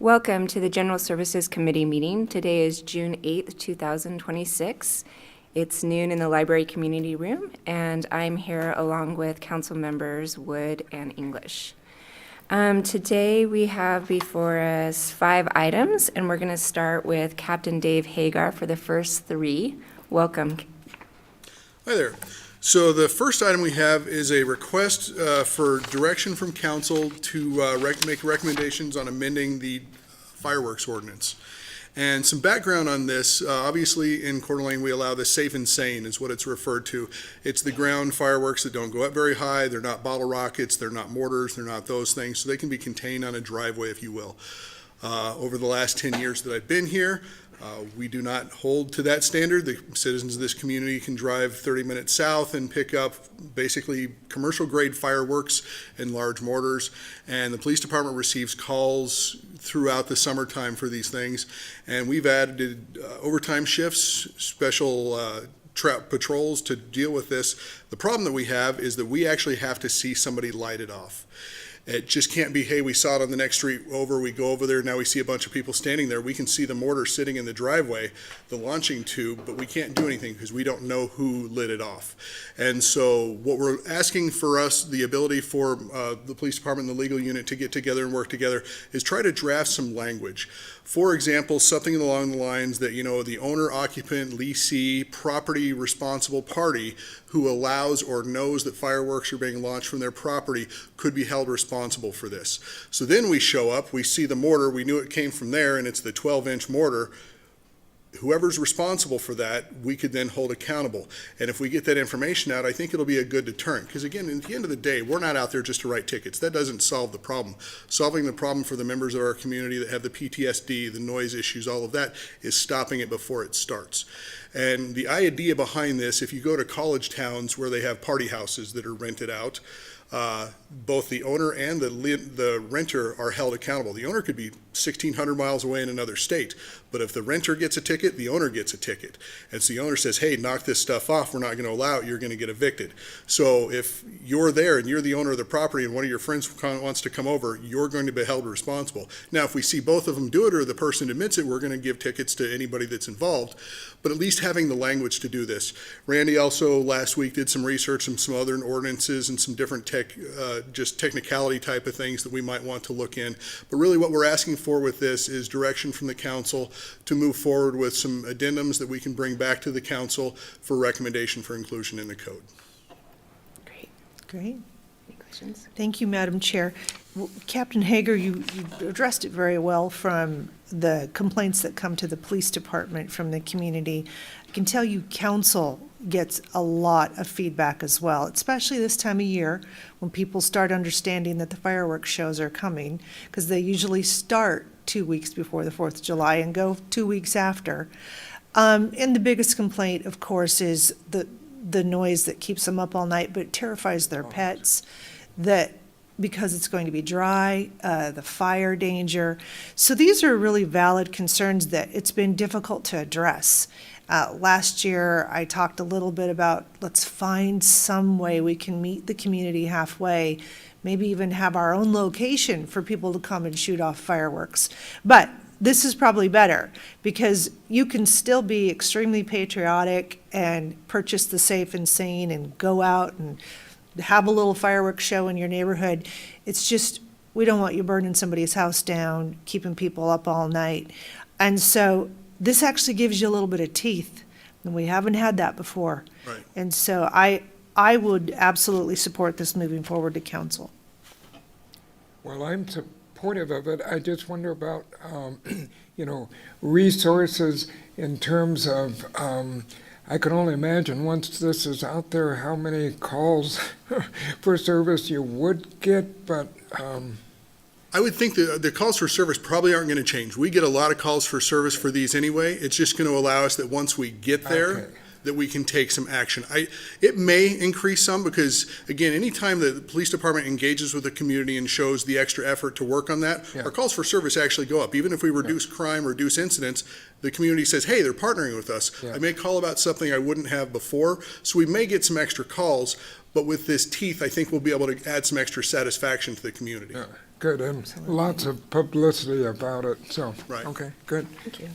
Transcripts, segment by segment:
Welcome to the General Services Committee meeting. Today is June 8th, 2026. It's noon in the library community room, and I'm here along with council members Wood and English. Today we have before us 5 items, and we're going to start with Captain Dave Hagar for the first 3. Welcome. Hi there. So the first item we have is a request for direction from council to make recommendations on amending the fireworks ordinance. And some background on this, obviously in Coeur d'Alene we allow the safe and sane is what it's referred to. It's the ground fireworks that don't go up very high, they're not bottle rockets, they're not mortars, they're not those things, so they can be contained on a driveway, if you will. Over the last 10 years that I've been here, we do not hold to that standard. The citizens of this community can drive 30 minutes south and pick up basically commercial grade fireworks and large mortars, and the police department receives calls throughout the summertime for these things, and we've added overtime shifts, special trap patrols to deal with this. The problem that we have is that we actually have to see somebody light it off. It just can't be, hey, we saw it on the next street over, we go over there, now we see a bunch of people standing there. We can see the mortar sitting in the driveway, the launching tube, but we can't do anything because we don't know who lit it off. And so what we're asking for us, the ability for the police department and the legal unit to get together and work together, is try to draft some language. For example, something along the lines that, you know, the owner, occupant, leasee, property responsible party who allows or knows that fireworks are being launched from their property could be held responsible for this. So then we show up, we see the mortar, we knew it came from there, and it's the 12-inch mortar. Whoever's responsible for that, we could then hold accountable. And if we get that information out, I think it'll be a good deterrent. Because again, at the end of the day, we're not out there just to write tickets. That doesn't solve the problem. Solving the problem for the members of our community that have the PTSD, the noise issues, all of that, is stopping it before it starts. And the idea behind this, if you go to college towns where they have party houses that are rented out, both the owner and the renter are held accountable. The owner could be 1,600 miles away in another state, but if the renter gets a ticket, the owner gets a ticket. And so the owner says, hey, knock this stuff off, we're not going to allow it, you're going to get evicted. So if you're there and you're the owner of the property and one of your friends wants to come over, you're going to be held responsible. Now, if we see both of them do it or the person admits it, we're going to give tickets to anybody that's involved, but at least having the language to do this. Randy also last week did some research on some other ordinances and some different just technicality type of things that we might want to look in. But really what we're asking for with this is direction from the council to move forward with some addendums that we can bring back to the council for recommendation for inclusion in the code. Great. Any questions? Thank you, Madam Chair. Captain Hager, you addressed it very well from the complaints that come to the police department from the community. I can tell you council gets a lot of feedback as well, especially this time of year when people start understanding that the fireworks shows are coming, because they usually start 2 weeks before the 4th of July and go 2 weeks after. And the biggest complaint, of course, is the noise that keeps them up all night, but it terrifies their pets, that because it's going to be dry, the fire danger. So these are really valid concerns that it's been difficult to address. Last year, I talked a little bit about let's find some way we can meet the community halfway, maybe even have our own location for people to come and shoot off fireworks. But this is probably better because you can still be extremely patriotic and purchase the safe and sane and go out and have a little fireworks show in your neighborhood. It's just, we don't want you burning somebody's house down, keeping people up all night. And so this actually gives you a little bit of teeth, and we haven't had that before. Right. And so I would absolutely support this moving forward to council. Well, I'm supportive of it. I just wonder about, resources in terms of, I can only imagine once this is out there, how many calls for service you would get, but I would think that the calls for service probably aren't going to change. We get a lot of calls for service for these anyway. It's just going to allow us that once we get there, okay, that we can take some action. It may increase some because, again, anytime the police department engages with the community and shows the extra effort to work on that, yeah, our calls for service actually go up. Even if we reduce crime, reduce incidents, the community says, hey, they're partnering with us. Yeah. I may call about something I wouldn't have before. So we may get some extra calls, but with this teeth, I think we'll be able to add some extra satisfaction to the community. Yeah. good, and lots of publicity about it, so. Right. Okay, good. Thank you.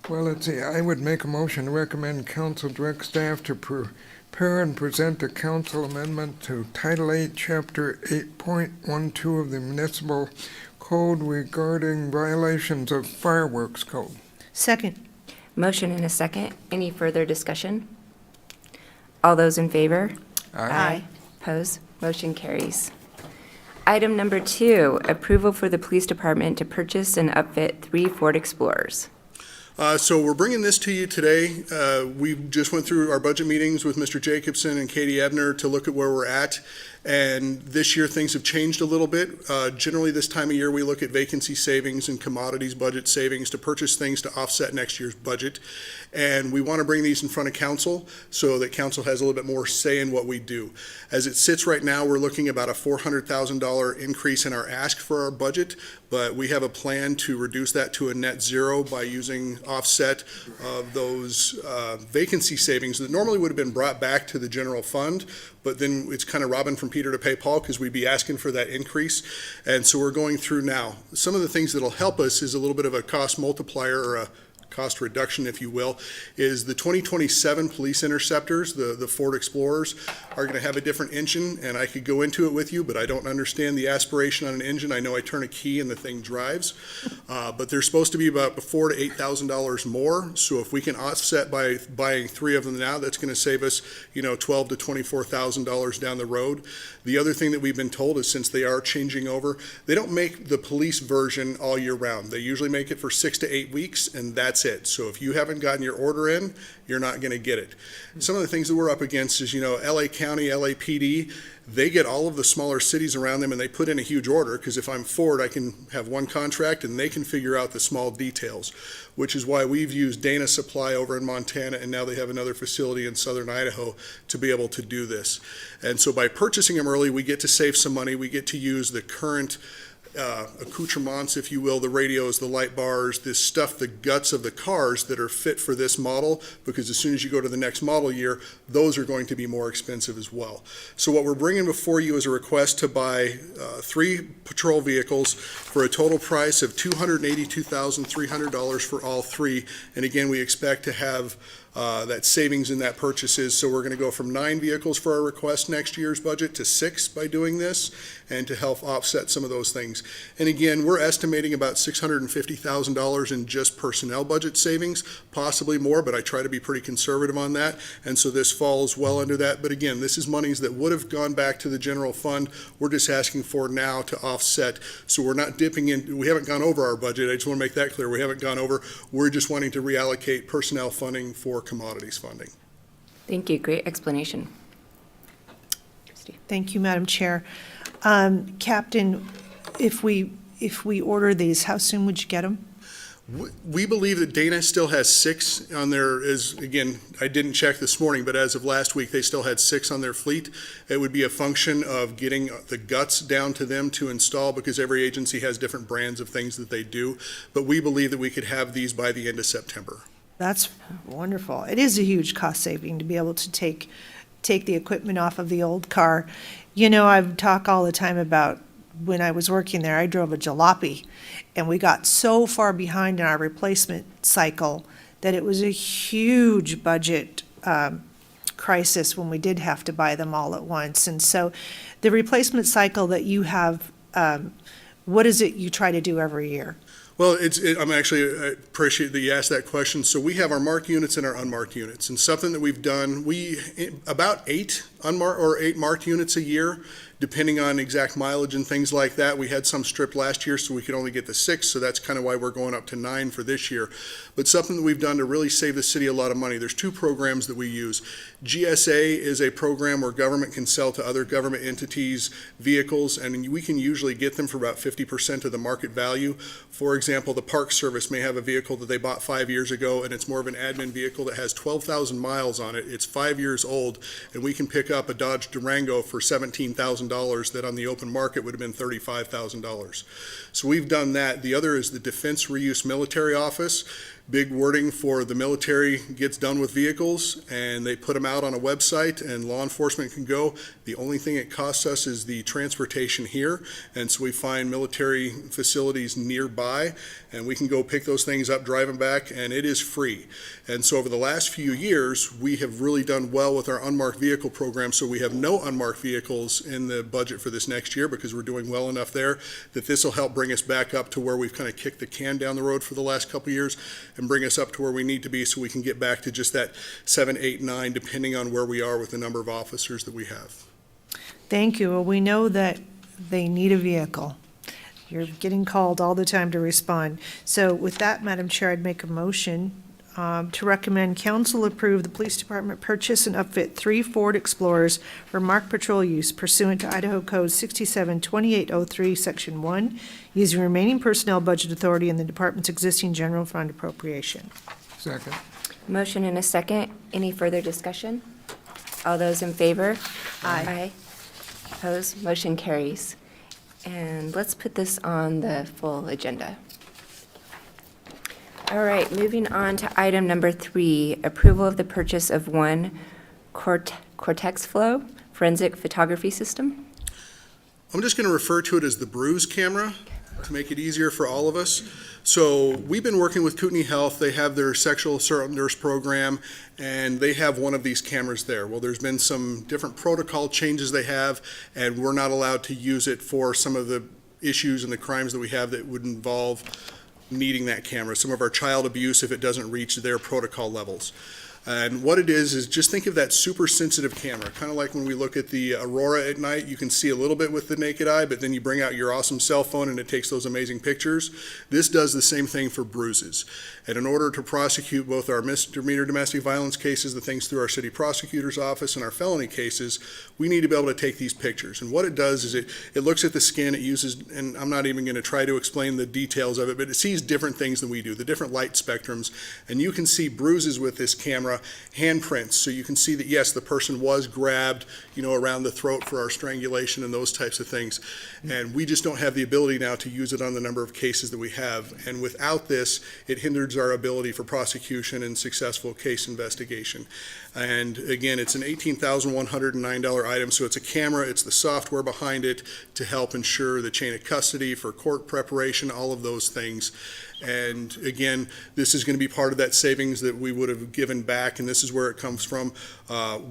Well, let's see, I would make a motion to recommend council direct staff to prepare and present a council amendment to Title 8, Chapter 8.12 of the Municipal Code regarding violations of fireworks code. Second. Motion and a second. Any further discussion? All those in favor? Opposed? Motion carries. Item number 2, approval for the police department to purchase and upfit 3 Ford Explorers. So we're bringing this to you today. We just went through our budget meetings with Mr. Jacobson and Katie Ebner to look at where we're at. And this year, things have changed a little bit. Generally, this time of year, we look at vacancy savings and commodities budget savings to purchase things to offset next year's budget. And we want to bring these in front of council so that council has a little bit more say in what we do. As it sits right now, we're looking about a $400,000 increase in our ask for our budget, but we have a plan to reduce that to a net zero by using offset of those vacancy savings that normally would have been brought back to the general fund, but then it's kind of robbing from Peter to pay Paul because we'd be asking for that increase. And so we're going through now. Some of the things that'll help us is a little bit of a cost multiplier or a cost reduction, if you will, is the 2027 police interceptors, the Ford Explorers, are going to have a different engine, and I could go into it with you, but I don't understand the aspiration on an engine. I know I turn a key and the thing drives, but they're supposed to be about $4,000 to $8,000 more. So if we can offset by buying 3 of them now, that's going to save us, $12,000 to $24,000 down the road. The other thing that we've been told is since they are changing over, they don't make the police version all year round. They usually make it for 6 to 8 weeks, and that's it. So if you haven't gotten your order in, you're not going to get it. Some of the things that we're up against is, LA County, LAPD, they get all of the smaller cities around them and they put in a huge order because if I'm Ford, I can have one contract and they can figure out the small details, which is why we've used Dana Supply over in Montana and now they have another facility in southern Idaho to be able to do this. And so by purchasing them early, we get to save some money. We get to use the current accoutrements, if you will, the radios, the light bars, this stuff, the guts of the cars that are fit for this model, because as soon as you go to the next model year, those are going to be more expensive as well. So what we're bringing before you is a request to buy 3 patrol vehicles for a total price of $282,300 for all 3. And again, we expect to have that savings in that purchases. So we're going to go from 9 vehicles for our request next year's budget to 6 by doing this and to help offset some of those things. And again, we're estimating about $650,000 in just personnel budget savings, possibly more, but I try to be pretty conservative on that. And so this falls well under that. But again, this is monies that would have gone back to the general fund. We're just asking for now to offset. So we're not dipping in. We haven't gone over our budget. I just want to make that clear. We haven't gone over. We're just wanting to reallocate personnel funding for commodities funding. Thank you. Great explanation. Thank you, Madam Chair. Captain, if we order these, how soon would you get them? We believe that Dana still has 6 on their, again, I didn't check this morning, but as of last week, they still had 6 on their fleet. It would be a function of getting the guts down to them to install because every agency has different brands of things that they do. But we believe that we could have these by the end of September. That's wonderful. It is a huge cost saving to be able to take the equipment off of the old car. I talk all the time about when I was working there, I drove a jalopy, and we got so far behind in our replacement cycle that it was a huge budget crisis when we did have to buy them all at once. And so the replacement cycle that you have, what is it you try to do every year? Well, I appreciate that you asked that question. So we have our marked units and our unmarked units. And something that we've done, about 8 unmarked or 8 marked units a year, depending on exact mileage and things like that. We had some stripped last year, so we could only get the 6, so that's kind of why we're going up to 9 for this year. But something that we've done to really save the city a lot of money, there's 2 programs that we use. GSA is a program where government can sell to other government entities vehicles, and we can usually get them for about 50% of the market value. For example, the Park Service may have a vehicle that they bought 5 years ago, and it's more of an admin vehicle that has 12,000 miles on it. It's 5 years old, and we can pick up a Dodge Durango for $17,000 $40,000 that on the open market would have been $35,000. So we've done that. The other is the Defense Reuse Military Office. Big wording for the military gets done with vehicles, and they put them out on a website, and law enforcement can go. The only thing it costs us is the transportation here, and so we find military facilities nearby, and we can go pick those things up, drive them back, and it is free. And so over the last few years, we have really done well with our unmarked vehicle program, so we have no unmarked vehicles in the budget for this next year because we're doing well enough there that this will help bring us back up to where we've kind of kicked the can down the road for the last couple of years and bring us up to where we need to be so we can get back to just that 7, 8, 9, depending on where we are with the number of officers that we have. Thank you. Well, we know that they need a vehicle. You're getting called all the time to respond. So with that, Madam Chair, I'd make a motion to recommend council approve the police department purchase and upfit 3 Ford Explorers for marked patrol use pursuant to Idaho Code 672803, Section 1, using remaining personnel budget authority in the department's existing general fund appropriation. Second. Motion and a second. Any further discussion? All those in favor? Aye. Opposed? Motion carries. And let's put this on the full agenda. All right, moving on to item number 3, approval of the purchase of one Cortex Flow forensic photography system. I'm just going to refer to it as the Bruise camera to make it easier for all of us. So we've been working with Kootenai Health. They have their sexual assault nurse program, and they have one of these cameras there. Well, there's been some different protocol changes they have, and we're not allowed to use it for some of the issues and the crimes that we have that would involve needing that camera. Some of our child abuse if it doesn't reach their protocol levels. And what it is just think of that super sensitive camera, kind of like when we look at the Aurora at night. You can see a little bit with the naked eye, but then you bring out your awesome cell phone and it takes those amazing pictures. This does the same thing for bruises. And in order to prosecute both our misdemeanor domestic violence cases, the things through our city prosecutor's office, and our felony cases, we need to be able to take these pictures. And what it does is it looks at the skin, it uses, and I'm not even going to try to explain the details of it, but it sees different things than we do, the different light spectrums, and you can see bruises with this camera, handprints, so you can see that, yes, the person was grabbed, around the throat for our strangulation and those types of things. And we just don't have the ability now to use it on the number of cases that we have. And without this, it hinders our ability for prosecution and successful case investigation. And again, it's an $18,109 item, so it's a camera, it's the software behind it to help ensure the chain of custody for court preparation, all of those things. And again, this is going to be part of that savings that we would have given back, and this is where it comes from.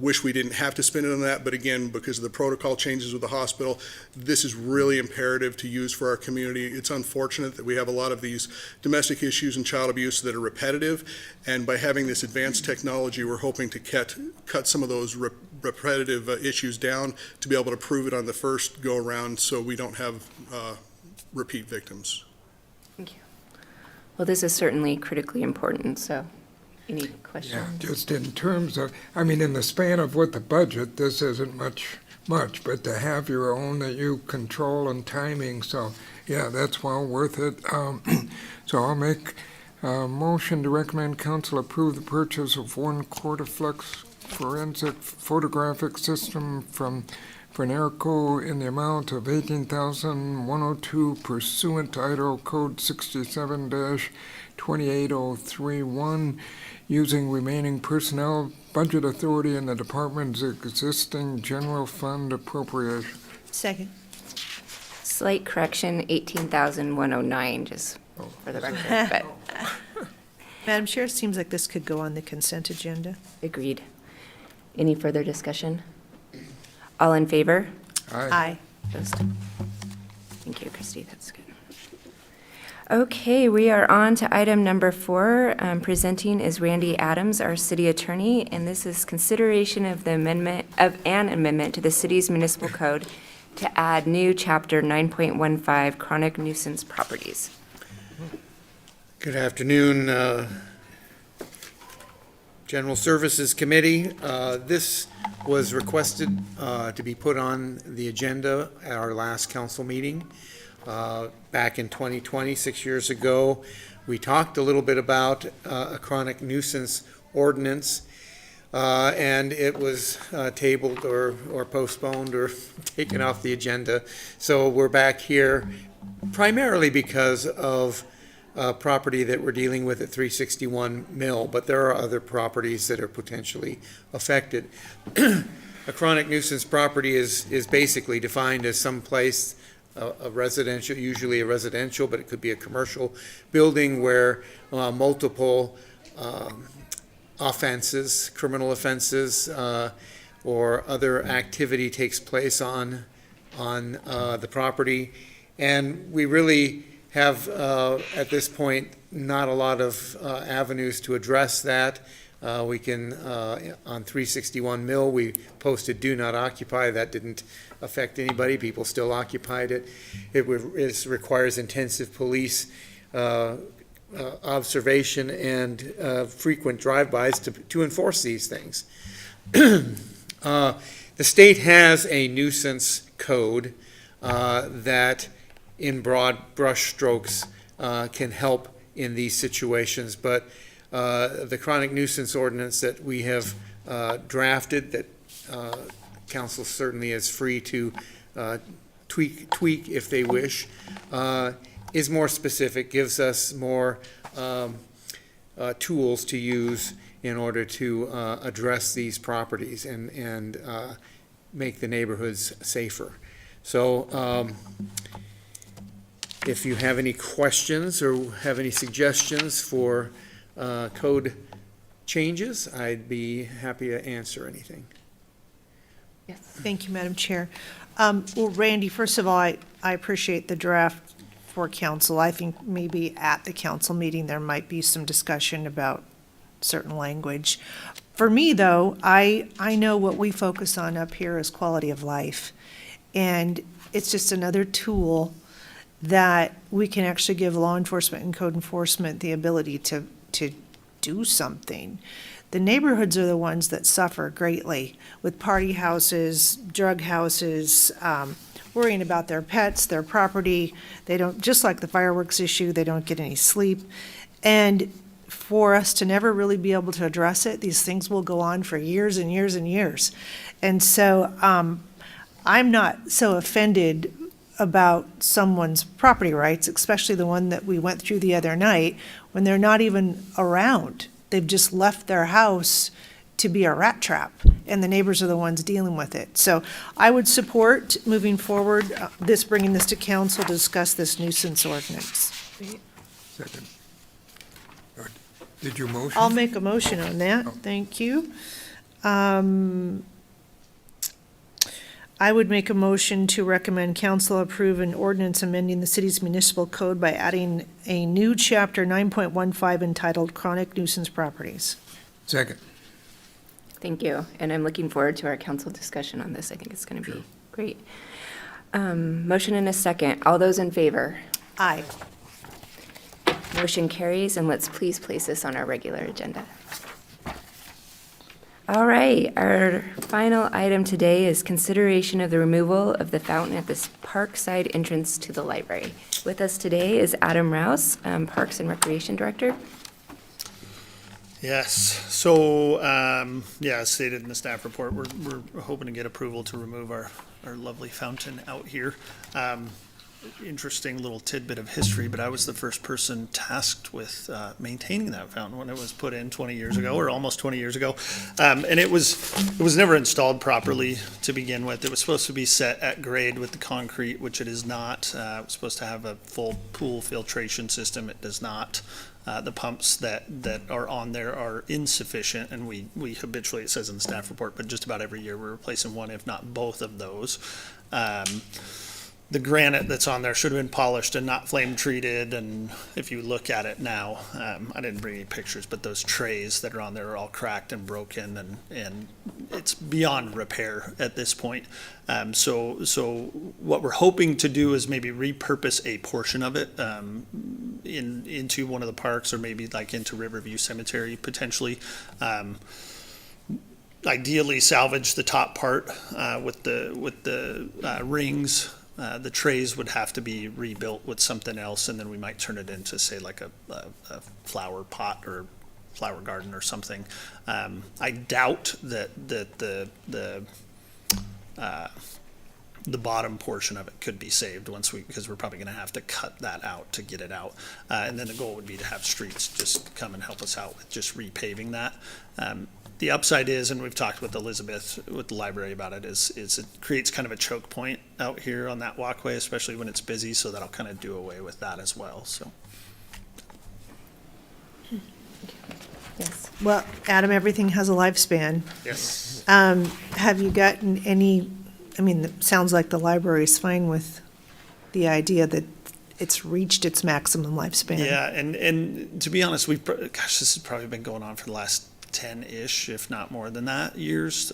Wish we didn't have to spend it on that, but again, because of the protocol changes with the hospital, this is really imperative to use for our community. It's unfortunate that we have a lot of these domestic issues and child abuse that are repetitive, and by having this advanced technology, we're hoping to cut some of those repetitive issues down to be able to prove it on the first go-around so we don't have repeat victims. Thank you. Well, this is certainly critically important, so any questions? Yeah, just in terms of, in the span of what the budget, this isn't much, but to have your own that you control and timing, so yeah, that's well worth it. So I'll make a motion to recommend council approve the purchase of one Cortaflex forensic photographic system from Fernerco in the amount of $18,102 pursuant to Idaho Code 67-28031, using remaining personnel budget authority in the department's existing general fund appropriation. Second. Slight correction, 18,109, just for the record, but Madam Chair, it seems like this could go on the consent agenda. agreed. Any further discussion? All in favor? Aye. Opposed? Thank you, Christy, that's good. Okay, we are on to item number 4. Presenting is Randy Adams, our city attorney, and this is consideration of an amendment to the city's municipal code to add new chapter 9.15 chronic nuisance properties. Good afternoon, General Services Committee. This was requested to be put on the agenda at our last council meeting back in 2020, 6 years ago. We talked a little bit about a chronic nuisance ordinance. and it was tabled or postponed or taken off the agenda. So we're back here primarily because of property that we're dealing with at 361 Mill, but there are other properties that are potentially affected. A chronic nuisance property is basically defined as some place, a residential, usually a residential, but it could be a commercial building where multiple offenses, criminal offenses, or other activity takes place on the property. And we really have, at this point, not a lot of avenues to address that. We can, on 361 Mill, we posted do not occupy. That didn't affect anybody. People still occupied it. It requires intensive police observation and frequent drive-bys to enforce these things. The state has a nuisance code that in broad brush strokes can help in these situations, but the chronic nuisance ordinance that we have drafted, that council certainly is free to tweak if they wish, is more specific, gives us more tools to use in order to address these properties and make the neighborhoods safer. So if you have any questions or have any suggestions for code changes, I'd be happy to answer anything. Yes. Thank you, Madam Chair. Well, Randy, first of all, I appreciate the draft for council. I think maybe at the council meeting, there might be some discussion about certain language. For me, though, I know what we focus on up here is quality of life. And it's just another tool that we can actually give law enforcement and code enforcement the ability to do something. The neighborhoods are the ones that suffer greatly with party houses, drug houses, worrying about their pets, their property. They don't, just like the fireworks issue, they don't get any sleep. And for us to never really be able to address it, these things will go on for years and years and years. And so I'm not so offended about someone's property rights, especially the one that we went through the other night, when they're not even around. They've just left their house to be a rat trap, and the neighbors are the ones dealing with it. So I would support moving forward, bringing this to council to discuss this nuisance ordinance. Second. Did you motion? I'll make a motion on that, thank you. I would make a motion to recommend council approve an ordinance amending the city's municipal code by adding a new chapter 9.15 entitled Chronic Nuisance Properties. Second. Thank you, and I'm looking forward to our council discussion on this. I think it's going to be great. Motion and a second. All those in favor? Aye. Motion carries, and let's please place this on our regular agenda. All right, our final item today is consideration of the removal of the fountain at this Parkside entrance to the library. With us today is Adam Rouse, Parks and Recreation Director. Yes, so, as stated in the staff report, we're hoping to get approval to remove our lovely fountain out here. Interesting little tidbit of history, but I was the first person tasked with maintaining that fountain when it was put in 20 years ago, or almost 20 years ago. And it was never installed properly to begin with. It was supposed to be set at grade with the concrete, which it is not. It was supposed to have a full pool filtration system. It does not. The pumps that are on there are insufficient, and we habitually, it says in the staff report, but just about every year we're replacing one, if not both of those. The granite that's on there should have been polished and not flame treated, and if you look at it now, I didn't bring any pictures, but those trays that are on there are all cracked and broken, and it's beyond repair at this point. So what we're hoping to do is maybe repurpose a portion of it into one of the parks, or maybe like into Riverview Cemetery potentially. Ideally salvage the top part with the rings. The trays would have to be rebuilt with something else, and then we might turn it into, say, like a flower pot or flower garden or something. I doubt that the bottom portion of it could be saved because we're probably gonna have to cut that out to get it out. And then the goal would be to have streets just come and help us out with just repaving that. The upside is, and we've talked with Elizabeth, with the library about it, is it creates kind of a choke point out here on that walkway, especially when it's busy, so that'll kind of do away with that as well, so. Yes. Well, Adam, everything has a lifespan. Yes. Have you gotten any, I mean, it sounds like the library is fine with the idea that it's reached its maximum lifespan. Yeah, and to be honest, this has probably been going on for the last 10-ish, if not more than that, years.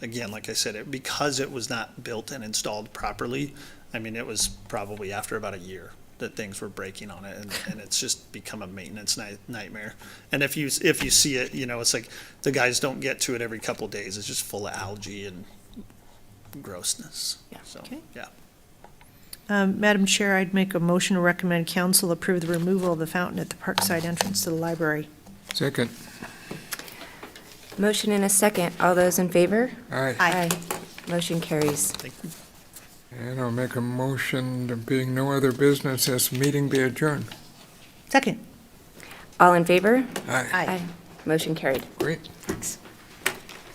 Again, like I said, because it was not built and installed properly, I mean, it was probably after about a year that things were breaking on it, and it's just become a maintenance nightmare. And if you see it, it's like the guys don't get to it every couple of days. It's just full of algae and grossness. Yeah. So, Okay. yeah. Madam Chair, I'd make a motion to recommend council approve the removal of the fountain at the Parkside entrance to the library. Second. Motion and a second. All those in favor? Aye. Motion carries. Thank you. And I'll make a motion, there being no other business, this meeting be adjourned. Second. All in favor? Aye. Motion carried. Great. Thanks.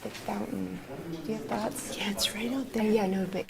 The fountain. Do you have thoughts? Yeah, it's right out there. Yeah, no, but.